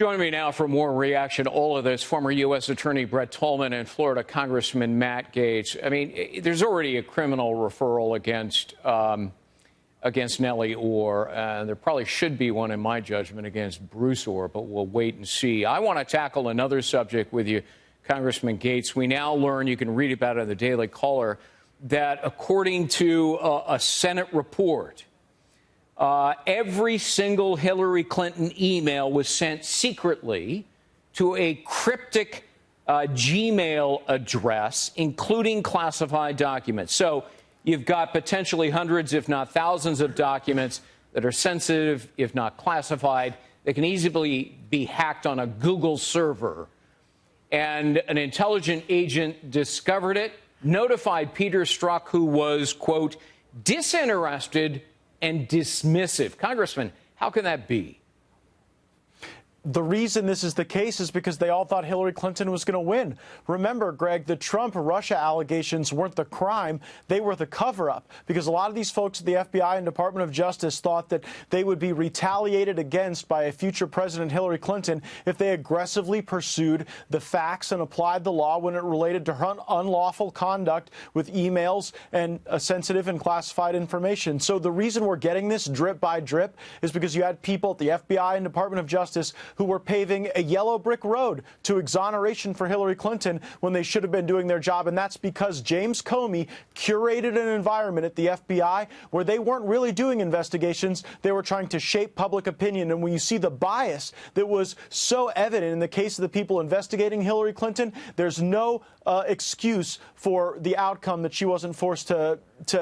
Joining me now for more reaction to all of this, former U.S. Attorney Brett Tolman and Florida Congressman Matt Gaetz. I mean, there's already a criminal referral against Nellie Orr. There probably should be one, in my judgment, against Bruce Orr, but we'll wait and see. I want to tackle another subject with you, Congressman Gaetz. We now learn, you can read about it in the Daily Caller, that according to a Senate report, every single Hillary Clinton email was sent secretly to a cryptic Gmail address, including classified documents. So you've got potentially hundreds, if not thousands, of documents that are sensitive, if not classified. They can easily be hacked on a Google server. And an intelligence agent discovered it, notified Peter Strzok, who was, quote, disinterested and dismissive. Congressman, how can that be? The reason this is the case is because they all thought Hillary Clinton was going to win. Remember, Greg, the Trump-Russia allegations weren't the crime. They were the cover-up, because a lot of these folks at the FBI and Department of Justice thought that they would be retaliated against by a future President Hillary Clinton if they aggressively pursued the facts and applied the law when it related to her unlawful conduct with emails and sensitive and classified information. So the reason we're getting this drip by drip is because you had people at the FBI and Department of Justice who were paving a yellow brick road to exoneration for Hillary Clinton when they should have been doing their job. And that's because James Comey curated an environment at the FBI where they weren't really doing investigations. They were trying to shape public opinion. And when you see the bias that was so evident in the case of the people investigating Hillary Clinton, there's no excuse for the outcome that she wasn't forced to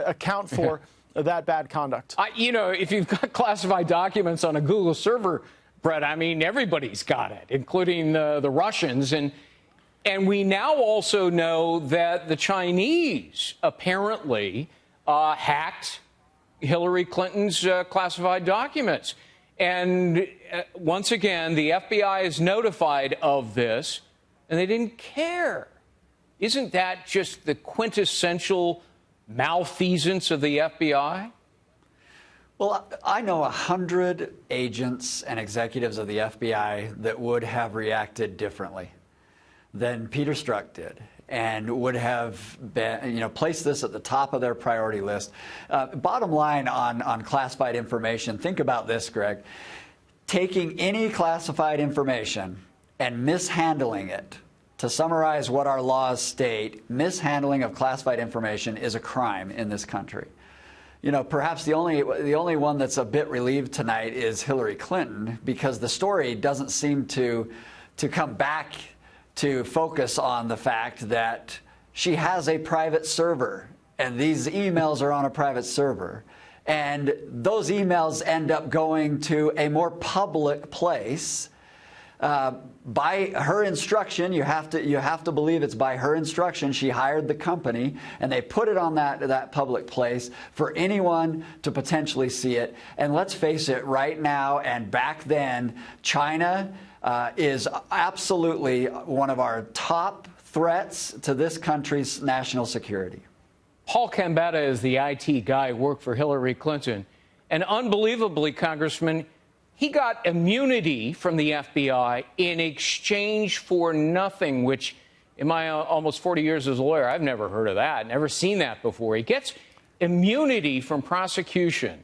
account for that bad conduct. You know, if you've got classified documents on a Google server, Brett, I mean, everybody's got it, including the Russians. And we now also know that the Chinese apparently hacked Hillary Clinton's classified documents. And once again, the FBI is notified of this, and they didn't care. Isn't that just the quintessential malfeasance of the FBI? Well, I know 100 agents and executives of the FBI that would have reacted differently than Peter Strzok did, and would have been, placed this at the top of their priority list. Bottom line on classified information, think about this, Greg. Taking any classified information and mishandling it. To summarize what our laws state, mishandling of classified information is a crime in this country. You know, perhaps the only one that's a bit relieved tonight is Hillary Clinton, because the story doesn't seem to come back to focus on the fact that she has a private server, and these emails are on a private server, and those emails end up going to a more public place. By her instruction, you have to believe it's by her instruction. She hired the company, and they put it on that public place for anyone to potentially see it. And let's face it, right now and back then, China is absolutely one of our top threats to this country's national security. Paul Gambetta is the IT guy who worked for Hillary Clinton, and unbelievably, Congressman, he got immunity from the FBI in exchange for nothing, which in my almost 40 years as a lawyer, I've never heard of that, never seen that before. He gets immunity from prosecution,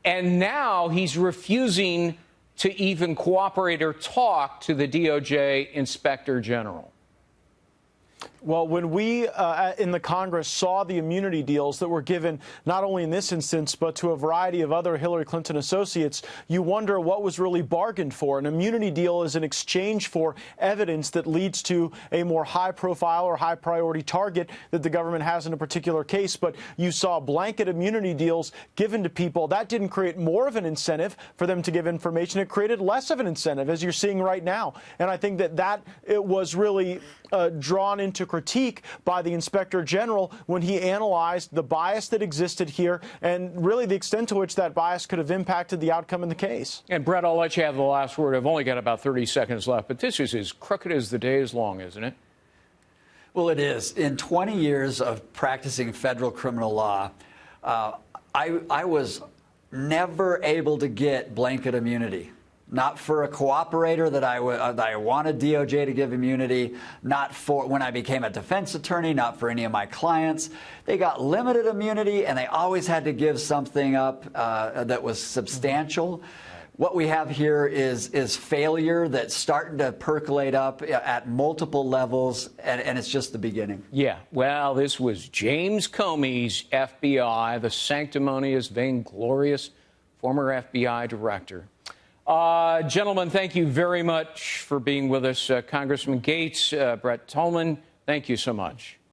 and now he's refusing to even cooperate or talk to the DOJ Inspector General. Well, when we in the Congress saw the immunity deals that were given not only in this instance, but to a variety of other Hillary Clinton associates, you wonder what was really bargained for. An immunity deal is an exchange for evidence that leads to a more high-profile or high-priority target that the government has in a particular case. But you saw blanket immunity deals given to people. That didn't create more of an incentive for them to give information. It created less of an incentive, as you're seeing right now. And I think that it was really drawn into critique by the Inspector General when he analyzed the bias that existed here and really the extent to which that bias could have impacted the outcome in the case. And Brett, I'll let you have the last word. I've only got about 30 seconds left, but this is as crooked as the day is long, isn't it? Well, it is. In 20 years of practicing federal criminal law, I was never able to get blanket immunity Not for a cooperator that I wanted DOJ to give immunity, not for when I became a defense attorney, not for any of my clients. They got limited immunity, and they always had to give something up that was substantial. What we have here is failure that's starting to percolate up at multiple levels, and it's just the beginning. Yeah, well, this was James Comey's FBI, the sanctimonious, vainglorious former FBI director. Gentlemen, thank you very much for being with us. Congressman Gaetz, Brett Tolman, thank you so much.